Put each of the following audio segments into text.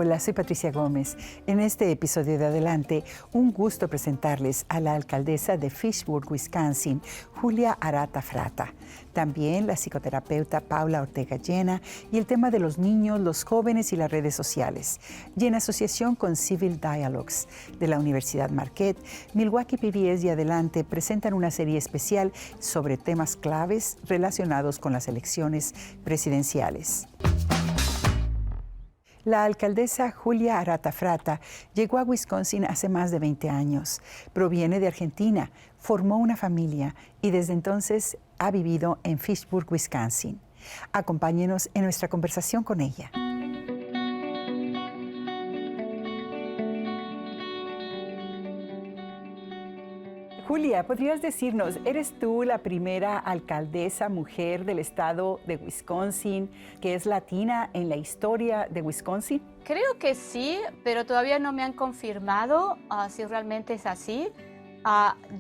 Hola, soy Patricia Gómez. En este episodio de Adelante, un gusto presentarles a la alcaldesa de Fitchburg, Wisconsin, Julia Arata Frata. También la psicoterapeuta Paula Ortega Llena y el tema de los niños, los jóvenes y las redes sociales. Y en asociación con Civil Dialogues de la Universidad Marquette, Milwaukee PBS y Adelante presentan una serie especial sobre temas claves relacionados con las elecciones presidenciales. La alcaldesa Julia Arata Frata llegó a Wisconsin hace más de 20 años. Proviene de Argentina, formó una familia y desde entonces ha vivido en Fitchburg, Wisconsin. Acompáñenos en nuestra conversación con ella. Julia, ¿podrías decirnos, eres tú la primera alcaldesa mujer del estado de Wisconsin que es latina en la historia de Wisconsin? Creo que sí, pero todavía no me han confirmado si realmente es así.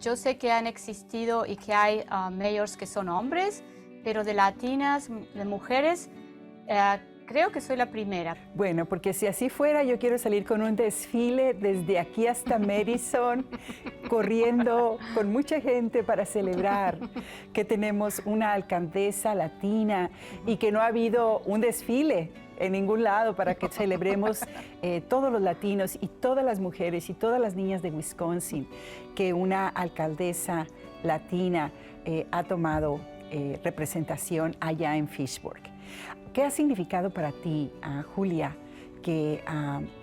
Yo sé que han existido y que hay mayors que son hombres, pero de latinas, de mujeres, creo que soy la primera. Bueno, porque si así fuera, yo quiero salir con un desfile desde aquí hasta Madison, corriendo con mucha gente para celebrar que tenemos una alcaldesa latina y que no ha habido un desfile en ningún lado para que celebremos todos los latinos y todas las mujeres y todas las niñas de Wisconsin, que una alcaldesa latina ha tomado representación allá en Fitchburg. ¿Qué ha significado para ti, Julia, que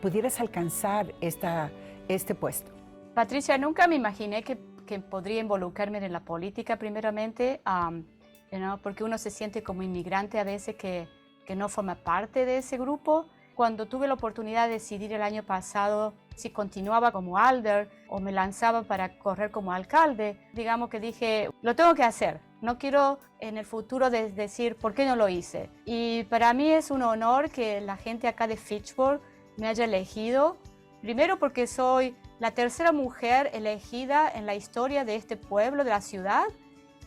pudieras alcanzar este puesto? Patricia, nunca me imaginé que podría involucrarme en la política, primeramente, porque uno se siente como inmigrante a veces que no forma parte de ese grupo. Cuando tuve la oportunidad de decidir el año pasado si continuaba como alder o me lanzaba para correr como alcalde, digamos que dije, lo tengo que hacer. No quiero en el futuro decir por qué no lo hice. Y para mí es un honor que la gente acá de Fitchburg me haya elegido. Primero porque soy la tercera mujer elegida en la historia de este pueblo, de la ciudad.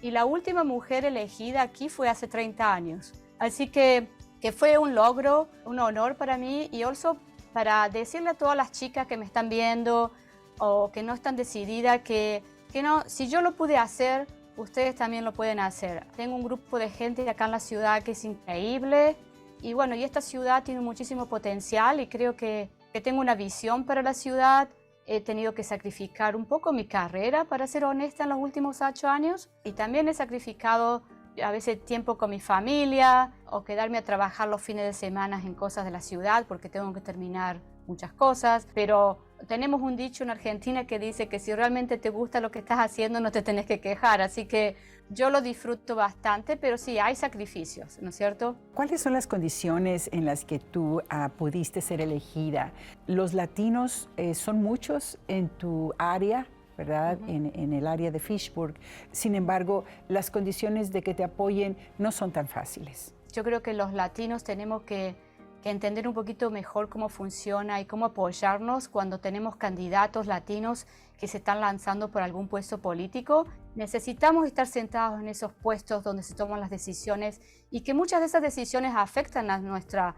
Y la última mujer elegida aquí fue hace 30 años. Así que fue un logro, un honor para mí y also para decirle a todas las chicas que me están viendo o que no están decididas que no, si yo lo pude hacer, ustedes también lo pueden hacer. Tengo un grupo de gente acá en la ciudad que es increíble y bueno, y esta ciudad tiene muchísimo potencial y creo que tengo una visión para la ciudad. He tenido que sacrificar un poco mi carrera, para ser honesta, en los últimos 8 años y también he sacrificado a veces tiempo con mi familia o quedarme a trabajar los fines de semana en cosas de la ciudad porque tengo que terminar muchas cosas, pero tenemos un dicho en Argentina que dice que si realmente te gusta lo que estás haciendo no te tenés que quejar, así que yo lo disfruto bastante, pero sí hay sacrificios, ¿no es cierto? ¿Cuáles son las condiciones en las que tú pudiste ser elegida? ¿Los latinos son muchos en tu área? ¿Verdad? En el área de Fitchburg. Sin embargo, las condiciones de que te apoyen no son tan fáciles. Yo creo que los latinos tenemos que entender un poquito mejor cómo funciona y cómo apoyarnos cuando tenemos candidatos latinos que se están lanzando por algún puesto político. Necesitamos estar sentados en esos puestos donde se toman las decisiones y que muchas de esas decisiones afectan a nuestra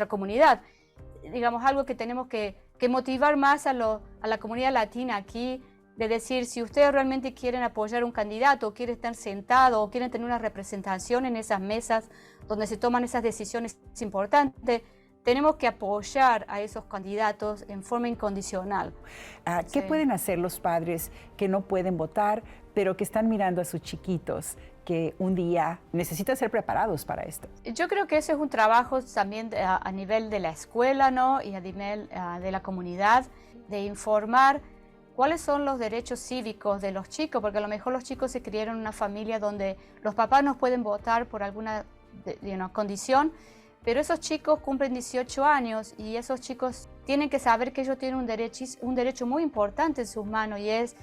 comunidad. Digamos, algo que tenemos que motivar más a la comunidad latina aquí, de decir, si ustedes realmente quieren apoyar a un candidato, o quieren estar sentados, o quieren tener una representación en esas mesas donde se toman esas decisiones importantes, tenemos que apoyar a esos candidatos en forma incondicional. ¿Qué pueden hacer los padres que no pueden votar, pero que están mirando a sus chiquitos, que un día necesitan ser preparados para esto? Yo creo que ese es un trabajo también a nivel de la escuela, ¿no? Y a nivel de la comunidad, de informar cuáles son los derechos cívicos de los chicos, porque a lo mejor los chicos se criaron en una familia donde los papás no pueden votar por alguna condición, pero esos chicos cumplen 18 años y esos chicos tienen que saber que ellos tienen un derecho muy importante en sus manos y es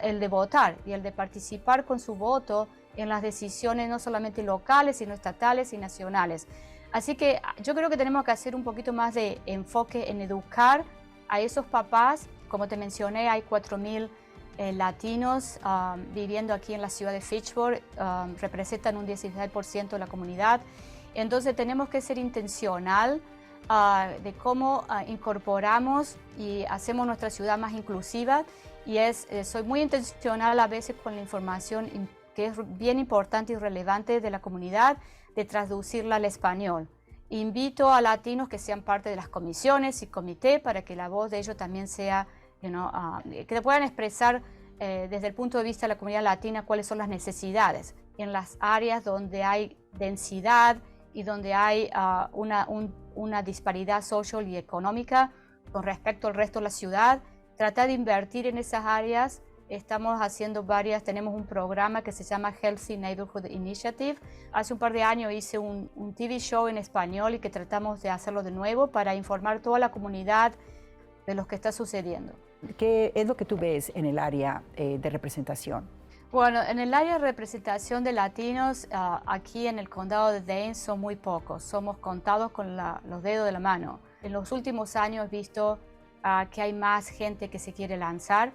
el de votar y el de participar con su voto en las decisiones no solamente locales, sino estatales y nacionales. Así que yo creo que tenemos que hacer un poquito más de enfoque en educar a esos papás. Como te mencioné, hay 4,000 latinos viviendo aquí en la ciudad de Fitchburg, representan un 16% de la comunidad. Entonces tenemos que ser intencional de cómo incorporamos y hacemos nuestra ciudad más inclusiva. Y soy muy intencional a veces con la información que es bien importante y relevante de la comunidad, de traducirla al español. Invito a latinos que sean parte de las comisiones y comité para que la voz de ellos también sea, que puedan expresar desde el punto de vista de la comunidad latina cuáles son las necesidades en las áreas donde hay densidad y donde hay una disparidad social y económica con respecto al resto de la ciudad. Tratar de invertir en esas áreas. Estamos haciendo tenemos un programa que se llama Healthy Neighborhood Initiative. Hace un par de años hice un TV show en español y que tratamos de hacerlo de nuevo para informar a toda la comunidad de lo que está sucediendo. ¿Qué es lo que tú ves en el área de representación? Bueno, en el área de representación de latinos, aquí en el condado de Dane son muy pocos. Somos contados con los dedos de la mano. En los últimos años he visto que hay más gente que se quiere lanzar,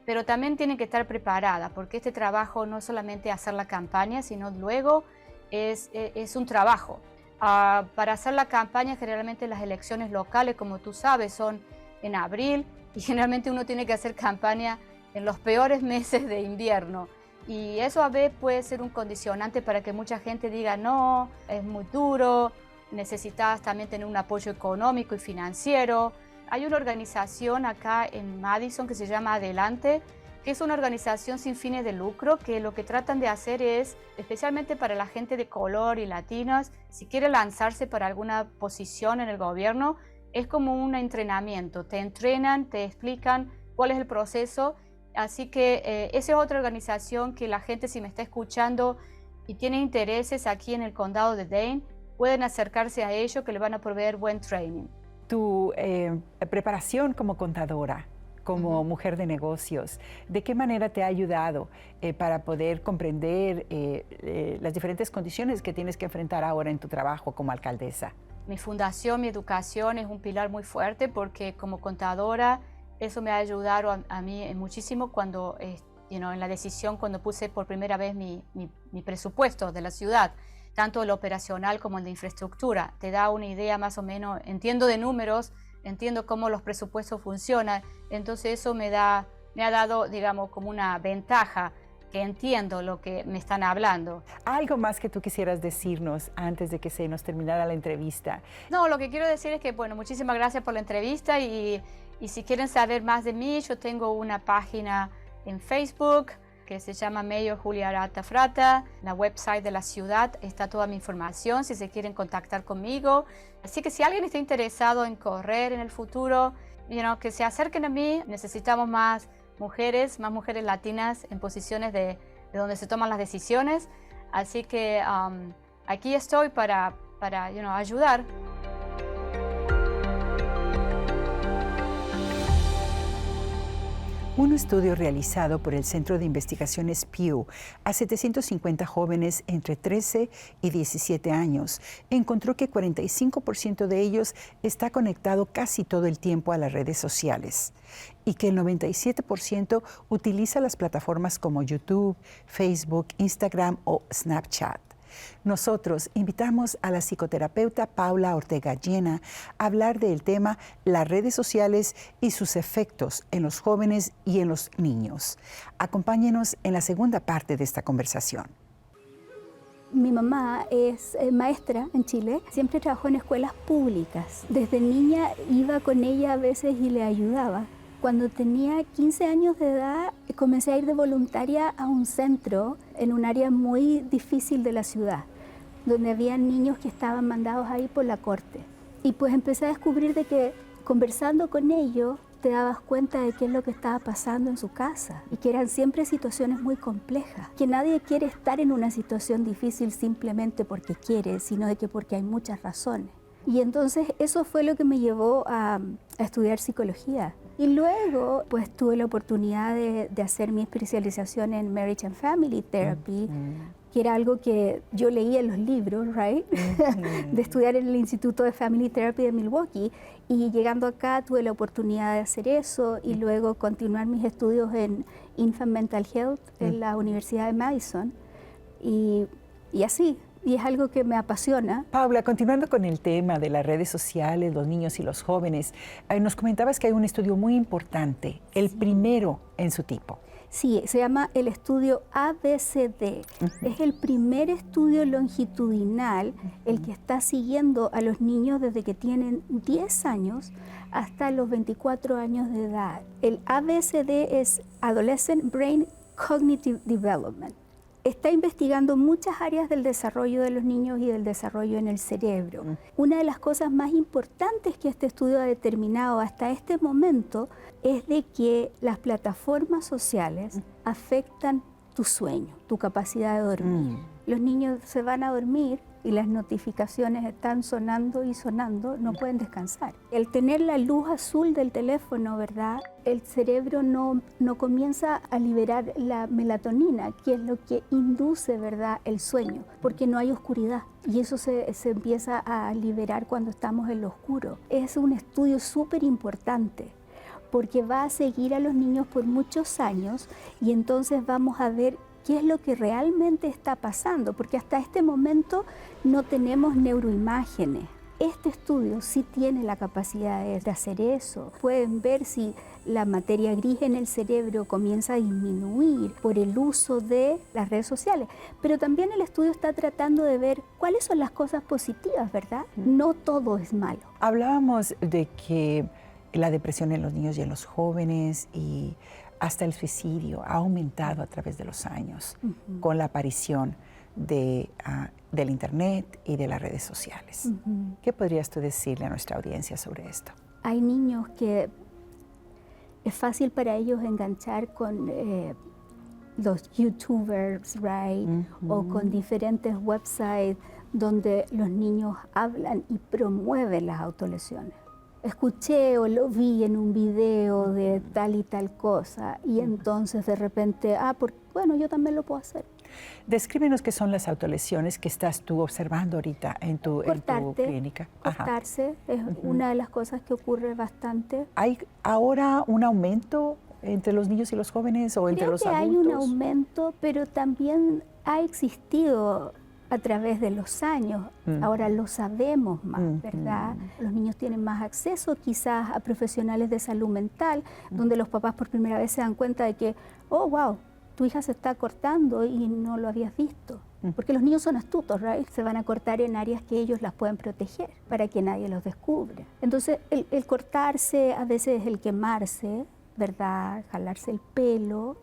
pero también tienen que estar preparada, porque este trabajo no es solamente hacer la campaña, sino luego es un trabajo. Para hacer la campaña, generalmente las elecciones locales, como tú sabes, son en abril, y generalmente uno tiene que hacer campaña en los peores meses de invierno. Y eso a veces puede ser un condicionante para que mucha gente diga, no, es muy duro, necesitas también tener un apoyo económico y financiero. Hay una organización acá en Madison que se llama Adelante, que es una organización sin fines de lucro, que lo que tratan de hacer es, especialmente para la gente de color y latinas, si quiere lanzarse para alguna posición en el gobierno, es como un entrenamiento. Te entrenan, te explican cuál es el proceso. Así que esa es otra organización que la gente, si me está escuchando y tiene intereses aquí en el condado de Dane, pueden acercarse a ellos, que le van a proveer buen training. Tu preparación como contadora, como mujer de negocios, ¿de qué manera te ha ayudado para poder comprender las diferentes condiciones que tienes que enfrentar ahora en tu trabajo como alcaldesa? Mi fundación, mi educación es un pilar muy fuerte, porque como contadora eso me ha ayudado a mí muchísimo cuando, en la decisión, cuando puse por primera vez mi presupuesto de la ciudad, tanto el operacional como el de infraestructura. Te da una idea más o menos, entiendo de números, entiendo cómo los presupuestos funcionan, entonces eso me ha dado, digamos, como una ventaja, que entiendo lo que me están hablando. ¿Algo más que tú quisieras decirnos antes de que se nos terminara la entrevista? No, lo que quiero decir es que, bueno, muchísimas gracias por la entrevista y si quieren saber más de mí, yo tengo una página en Facebook que se llama Mayor Julia Arata Frata. En la website de la ciudad está toda mi información si se quieren contactar conmigo. Así que si alguien está interesado en correr en el futuro, que se acerquen a mí. Necesitamos más mujeres latinas en posiciones de donde se toman las decisiones. Así que aquí estoy para ayudar. Un estudio realizado por el Centro de Investigaciones Pew a 750 jóvenes entre 13 y 17 años encontró que 45% de ellos está conectado casi todo el tiempo a las redes sociales y que el 97% utiliza las plataformas como YouTube, Facebook, Instagram o Snapchat. Nosotros invitamos a la psicoterapeuta Paula Ortega Llena a hablar del tema las redes sociales y sus efectos en los jóvenes y en los niños. Acompáñenos en la segunda parte de esta conversación. Mi mamá es maestra en Chile, siempre trabajó en escuelas públicas. Desde niña iba con ella a veces y le ayudaba. Cuando tenía 15 años de edad, comencé a ir de voluntaria a un centro en un área muy difícil de la ciudad, donde había niños que estaban mandados ahí por la corte. Y pues empecé a descubrir de que conversando con ellos te dabas cuenta de qué es lo que estaba pasando en su casa y que eran siempre situaciones muy complejas, que nadie quiere estar en una situación difícil simplemente porque quiere, sino de que porque hay muchas razones. Y entonces eso fue lo que me llevó a estudiar psicología. Y luego pues tuve la oportunidad de hacer mi especialización en Marriage and Family Therapy, que era algo que yo leía en los libros, right? De estudiar en el Instituto de Family Therapy de Milwaukee. Y llegando acá tuve la oportunidad de hacer eso y luego continuar mis estudios en Infant Mental Health en la Universidad de Madison. Y así, y es algo que me apasiona. Paula, continuando con el tema de las redes sociales, los niños y los jóvenes, nos comentabas que hay un estudio muy importante, el primero en su tipo. Sí, se llama el estudio ABCD. Es el primer estudio longitudinal, el que está siguiendo a los niños desde que tienen 10 años hasta los 24 años de edad. El ABCD es Adolescent Brain Cognitive Development. Está investigando muchas áreas del desarrollo de los niños y del desarrollo en el cerebro. Una de las cosas más importantes que este estudio ha determinado hasta este momento es de que las plataformas sociales afectan tu sueño, tu capacidad de dormir. Los niños se van a dormir y las notificaciones están sonando y sonando, no pueden descansar. El tener la luz azul del teléfono, ¿verdad? El cerebro no comienza a liberar la melatonina, que es lo que induce, ¿verdad?, el sueño, porque no hay oscuridad. Y eso se empieza a liberar cuando estamos en lo oscuro. Es un estudio súper importante, porque va a seguir a los niños por muchos años y entonces vamos a ver qué es lo que realmente está pasando, porque hasta este momento no tenemos neuroimágenes. Este estudio sí tiene la capacidad de hacer eso. Pueden ver si la materia gris en el cerebro comienza a disminuir por el uso de las redes sociales. Pero también el estudio está tratando de ver cuáles son las cosas positivas, ¿verdad? No todo es malo. Hablábamos de que la depresión en los niños y en los jóvenes y hasta el suicidio ha aumentado a través de los años con la aparición del Internet y de las redes sociales. ¿Qué podrías tú decirle a nuestra audiencia sobre esto? Hay niños que es fácil para ellos enganchar con los YouTubers, right? O con diferentes websites donde los niños hablan y promueven las autolesiones. Escuché o lo vi en un video de tal y tal cosa y entonces de repente, bueno, yo también lo puedo hacer. Descríbenos qué son las autolesiones que estás tú observando ahorita en tu clínica. Cortarse es una de las cosas que ocurre bastante. ¿Hay ahora un aumento entre los niños y los jóvenes o entre los adultos? Creo que hay un aumento, pero también ha existido a través de los años. Ahora lo sabemos más, ¿verdad? Los niños tienen más acceso quizás a profesionales de salud mental, donde los papás por primera vez se dan cuenta de que, oh, wow, tu hija se está cortando y no lo habías visto. Porque los niños son astutos, ¿right? Se van a cortar en áreas que ellos las pueden proteger para que nadie los descubra. Entonces, el cortarse, a veces el quemarse, ¿verdad? Jalarse el pelo,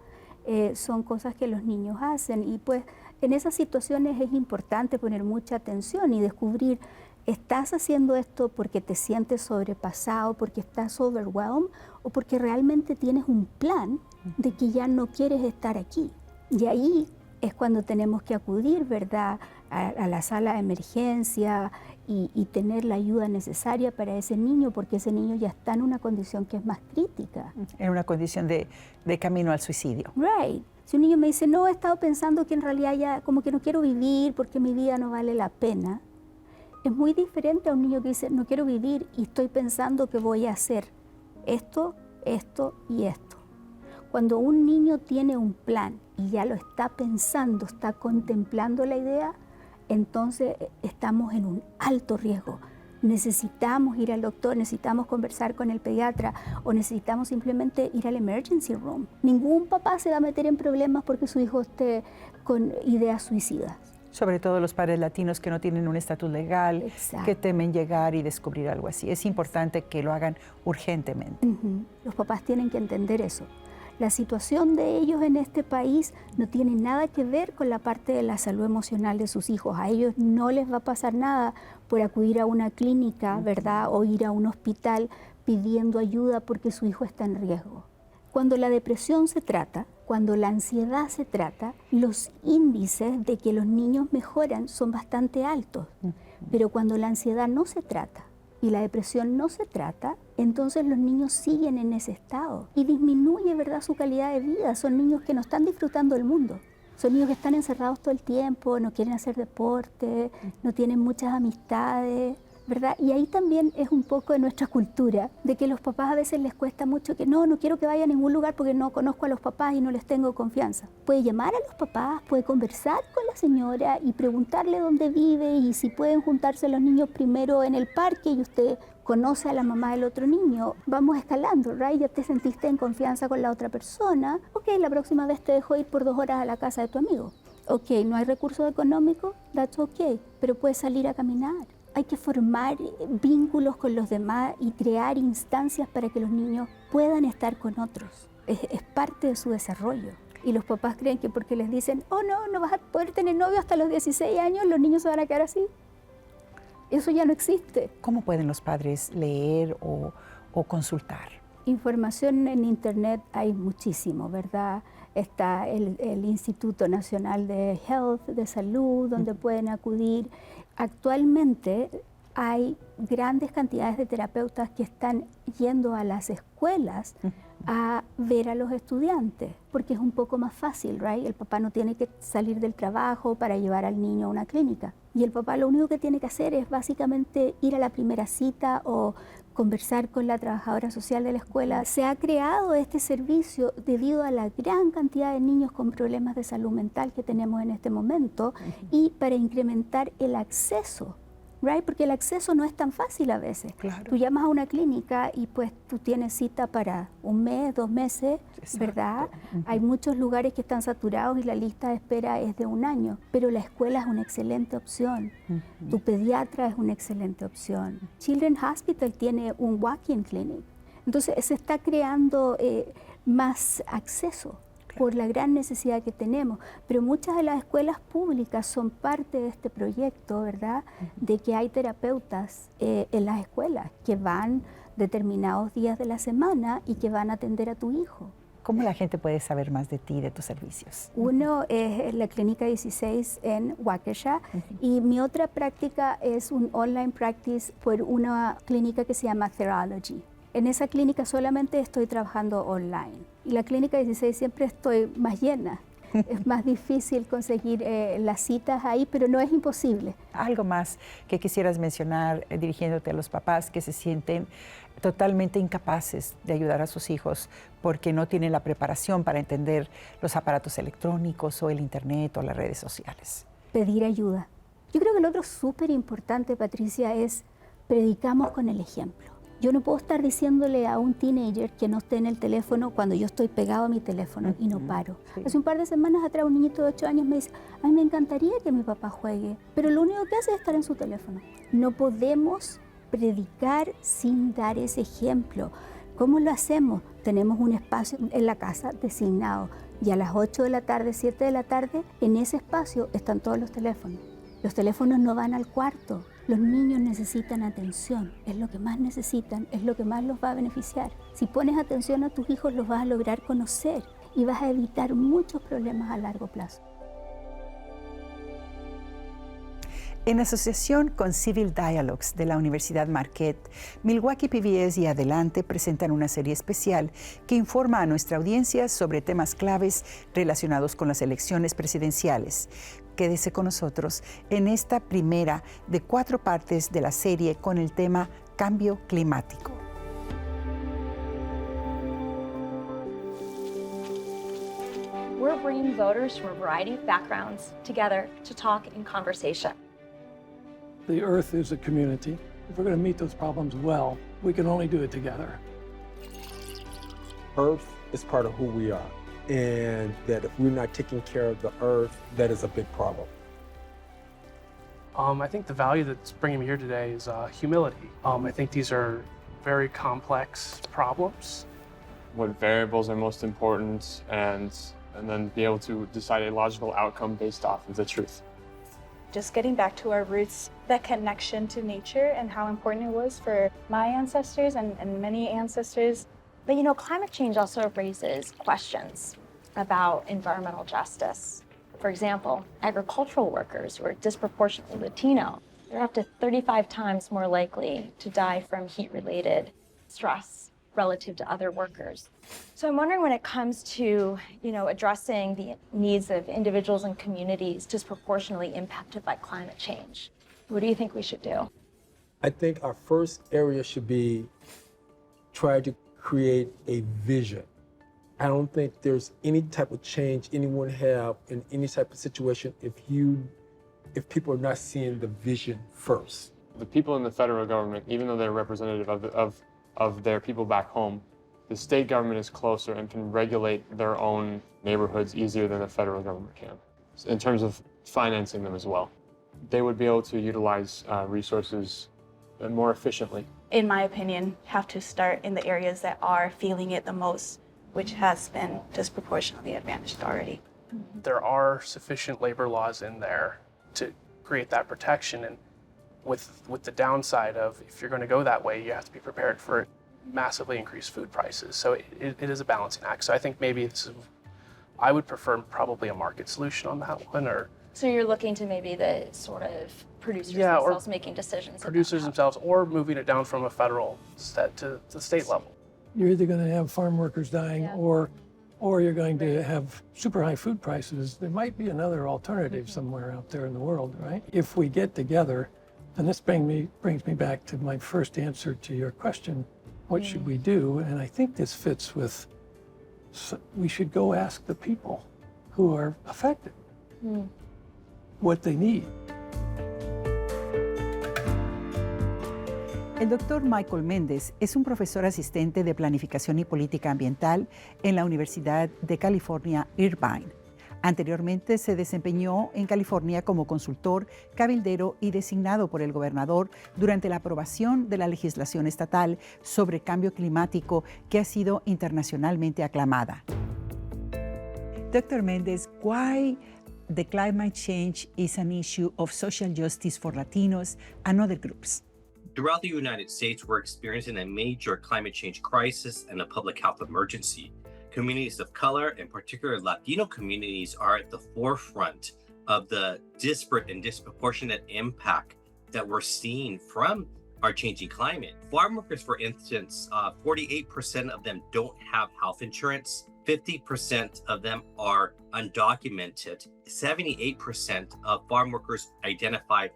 son cosas que los niños hacen y pues en esas situaciones es importante poner mucha atención y descubrir, ¿estás haciendo esto porque te sientes sobrepasado, porque estás overwhelmed o porque realmente tienes un plan de que ya no quieres estar aquí? Y ahí es cuando tenemos que acudir, ¿verdad?, a la sala de emergencia y tener la ayuda necesaria para ese niño, porque ese niño ya está en una condición que es más crítica. En una condición de camino al suicidio. Right. Si un niño me dice, no, he estado pensando que en realidad ya como que no quiero vivir porque mi vida no vale la pena, es muy diferente a un niño que dice, no quiero vivir y estoy pensando que voy a hacer esto, esto y esto. Cuando un niño tiene un plan y ya lo está pensando, está contemplando la idea, entonces estamos en un alto riesgo. Necesitamos ir al doctor, necesitamos conversar con el pediatra o necesitamos simplemente ir al emergency room. Ningún papá se va a meter en problemas porque su hijo esté con ideas suicidas. Sobre todo los padres latinos que no tienen un estatus legal, Exacto. que temen llegar y descubrir algo así. Es importante que lo hagan urgentemente. Los papás tienen que entender eso. La situación de ellos en este país no tiene nada que ver con la parte de la salud emocional de sus hijos. A ellos no les va a pasar nada por acudir a una clínica, ¿verdad? O ir a un hospital pidiendo ayuda porque su hijo está en riesgo. Cuando la depresión se trata, cuando la ansiedad se trata, los índices de que los niños mejoran son bastante altos. Pero cuando la ansiedad no se trata y la depresión no se trata, entonces los niños siguen en ese estado y disminuye, ¿verdad?, su calidad de vida. Son niños que no están disfrutando del mundo. Son niños que están encerrados todo el tiempo, no quieren hacer deporte, no tienen muchas amistades. ¿verdad? Y ahí también es un poco de nuestra cultura, de que los papás a veces les cuesta mucho que no quiero que vaya a ningún lugar porque no conozco a los papás y no les tengo confianza. Puede llamar a los papás, puede conversar con la señora y preguntarle dónde vive y si pueden juntarse los niños primero en el parque y usted conoce a la mamá del otro niño. Vamos escalando, ¿right? Ya te sentiste en confianza con la otra persona. Ok, la próxima vez te dejo ir por 2 horas a la casa de tu amigo. Ok, no hay recursos económicos, that's ok, pero puedes salir a caminar. Hay que formar vínculos con los demás y crear instancias para que los niños puedan estar con otros. Es parte de su desarrollo. Y los papás creen que porque les dicen, oh no vas a poder tener novio hasta los 16 años, los niños se van a quedar así. Eso ya no existe. ¿Cómo pueden los padres leer o consultar? Información en internet hay muchísimo, ¿verdad? Está el Instituto Nacional de Health, de Salud, donde pueden acudir. Actualmente hay grandes cantidades de terapeutas que están yendo a las escuelas a ver a los estudiantes, porque es un poco más fácil, ¿right? El papá no tiene que salir del trabajo para llevar al niño a una clínica. Y el papá lo único que tiene que hacer es básicamente ir a la primera cita o conversar con la trabajadora social de la escuela. Se ha creado este servicio debido a la gran cantidad de niños con problemas de salud mental que tenemos en este momento y para incrementar el acceso, right? Porque el acceso no es tan fácil a veces. Claro. Tú llamas a una clínica y pues tú tienes cita para 1 mes, 2 meses, Exacto. ¿verdad? Hay muchos lugares que están saturados y la lista de espera es de 1 año, pero la escuela es una excelente opción. Tu pediatra es una excelente opción. Children's Hospital tiene un walk-in clinic. Entonces se está creando más acceso por la gran necesidad que tenemos, pero muchas de las escuelas públicas son parte de este proyecto, ¿verdad? De que hay terapeutas en las escuelas que van determinados días de la semana y que van a atender a tu hijo. ¿Cómo la gente puede saber más de ti, de tus servicios? Uno es la Clínica 16 en Waukesha y mi otra práctica es un online practice por una clínica que se llama Therology. En esa clínica solamente estoy trabajando online. Y la Clínica 16 siempre estoy más llena. Es más difícil conseguir las citas ahí, pero no es imposible. Algo más que quisieras mencionar dirigiéndote a los papás que se sienten totalmente incapaces de ayudar a sus hijos porque no tienen la preparación para entender los aparatos electrónicos o el internet o las redes sociales. Pedir ayuda. Yo creo que lo otro súper importante, Patricia, es predicamos con el ejemplo. Yo no puedo estar diciéndole a un teenager que no esté en el teléfono cuando yo estoy pegado a mi teléfono y no paro. Sí. Hace un par de semanas atrás un niñito de 8 años me dice, a mí me encantaría que mi papá juegue, pero lo único que hace es estar en su teléfono. No podemos predicar sin dar ese ejemplo. ¿Cómo lo hacemos? Tenemos un espacio en la casa designado y a las 8 de la tarde, 7 de la tarde, en ese espacio están todos los teléfonos. Los teléfonos no van al cuarto. Los niños necesitan atención, es lo que más necesitan, es lo que más los va a beneficiar. Si pones atención a tus hijos, los vas a lograr conocer y vas a evitar muchos problemas a largo plazo. En asociación con Civil Dialogues de la Universidad Marquette, Milwaukee PBS y Adelante presentan una serie especial que informa a nuestra audiencia sobre temas claves relacionados con las elecciones presidenciales. Quédese con nosotros en esta primera de 4 partes de la serie con el tema Cambio Climático. We're bringing voters from a variety of backgrounds together to talk in conversation. The Earth is a community. If we're going to meet those problems well, we can only do it together. Earth is part of who we are, and that if we're not taking care of the Earth, that is a big problem. I think the value that's bringing me here today is humility. I think these are very complex problems. What variables are most important, and then be able to decide a logical outcome based off of the truth. Just getting back to our roots, that connection to nature and how important it was for my ancestors and many ancestors. But you know, climate change also raises questions about environmental justice. For example, agricultural workers who are disproportionately Latino, they're up to 35 times more likely to die from heat-related stress relative to other workers. So I'm wondering when it comes to, addressing the needs of individuals and communities disproportionately impacted by climate change, what do you think we should do? I think our first area should be try to create a vision. I don't think there's any type of change anyone have in any type of situation if people are not seeing the vision first. The people in the federal government, even though they're representative of their people back home, the state government is closer and can regulate their own neighborhoods easier than the federal government can, in terms of financing them as well. They would be able to utilize resources more efficiently. In my opinion, have to start in the areas that are feeling it the most, which has been disproportionately advantaged already. There are sufficient labor laws in there to create that protection, and with the downside of if you're going to go that way, you have to be prepared for massively increased food prices. So it is a balancing act. So I think maybe I would prefer probably a market solution on that one, or So you're looking to maybe the sort of producers Yeah, or themselves making decisions. producers about themselves, or moving it down from a federal set to the state level. You're either going to have farm workers dying Yeah. or you're going to have super high food prices. There might be another alternative somewhere out there in the world, right? If we get together, and this brings me back to my first answer to your question, what should we do? And I think this fits with, we should go ask the people who are affected what they need. El doctor Michael Méndez es un profesor asistente de Planificación y Política Ambiental en la Universidad de California, Irvine. Anteriormente se desempeñó en California como consultor, cabildero y designado por el gobernador durante la aprobación de la legislación estatal sobre cambio climático que ha sido internacionalmente aclamada. Dr. Méndez, why the climate change is an issue of social justice for Latinos and other groups? Throughout the United States, we're experiencing a major climate change crisis and a public health emergency. Communities of color, and particularly Latino communities, are at the forefront of the disparate and disproportionate impact that we're seeing from our changing climate. Farm workers, for instance, 48% of them don't have health insurance. 50% of them are undocumented. 78% of farm workers identify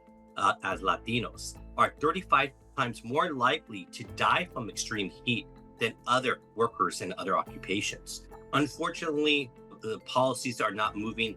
as Latinos are 35 times more likely to die from extreme heat than other workers in other occupations. Unfortunately, the policies are not moving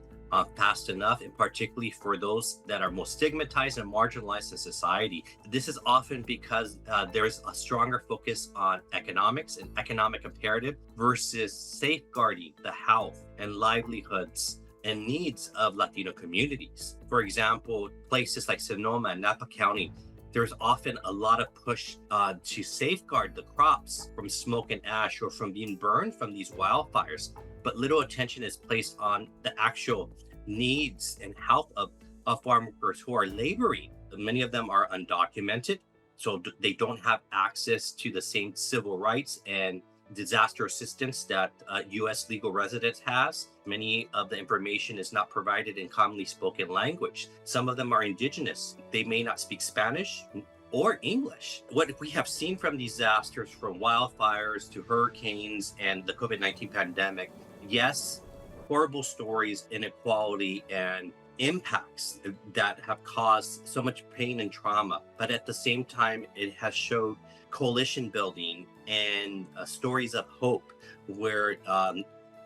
fast enough, and particularly for those that are most stigmatized and marginalized in society. This is often because there's a stronger focus on economics and economic imperative versus safeguarding the health and livelihoods and needs of Latino communities. For example, places like Sonoma and Napa County, there's often a lot of push to safeguard the crops from smoke and ash or from being burned from these wildfires, but little attention is placed on the actual needs and health of farm workers who are laboring. Many of them are undocumented, so they don't have access to the same civil rights and disaster assistance that U.S. legal residents has. Many of the information is not provided in commonly spoken language. Some of them are indigenous. They may not speak Spanish or English. What we have seen from disasters, from wildfires to hurricanes and the COVID-19 pandemic, yes, horrible stories, inequality, and impacts that have caused so much pain and trauma. But at the same time, it has showed coalition building and stories of hope where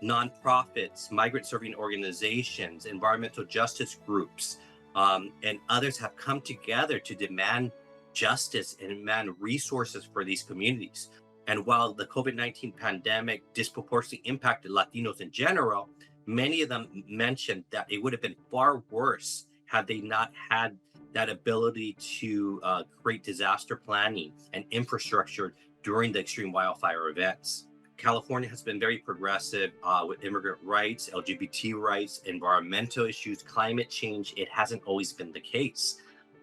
nonprofits, migrant serving organizations, environmental justice groups, and others have come together to demand justice and demand resources for these communities. And while the COVID-19 pandemic disproportionately impacted Latinos in general, many of them mentioned that it would have been far worse had they not had that ability to create disaster planning and infrastructure during the extreme wildfire events. California has been very progressive with immigrant rights, LGBT rights, environmental issues, climate change. It hasn't always been the case.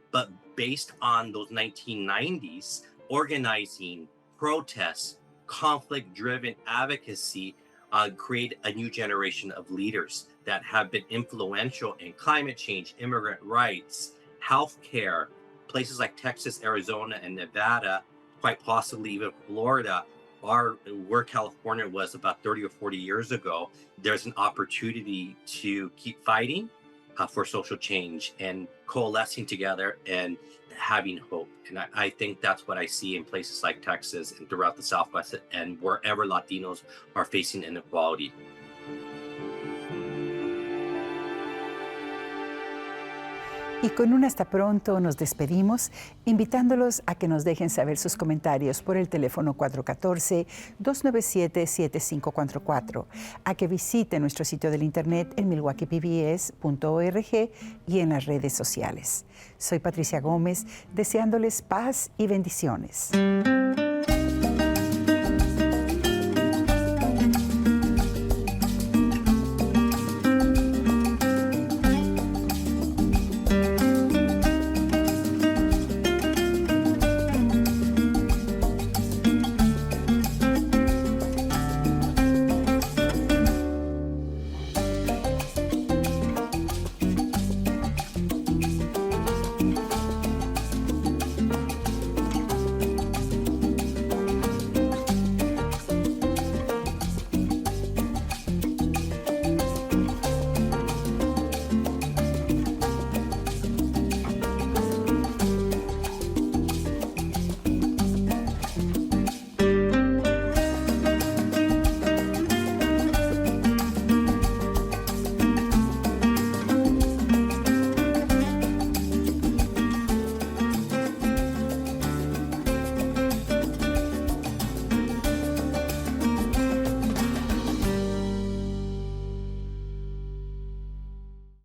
But based on those 1990s, organizing, protests, conflict-driven advocacy create a new generation of leaders that have been influential in climate change, immigrant rights, healthcare. Places like Texas, Arizona, and Nevada, quite possibly even Florida, are where California was about 30 or 40 years ago. There's an opportunity to keep fighting for social change and coalescing together and having hope. And I think that's what I see in places like Texas and throughout the Southwest and wherever Latinos are facing inequality. Y con un hasta pronto nos despedimos, invitándolos a que nos dejen saber sus comentarios por el teléfono 414-297-7544, a que visiten nuestro sitio del internet en milwaukeepbs.org y en las redes sociales. Soy Patricia Gómez, deseándoles paz y bendiciones.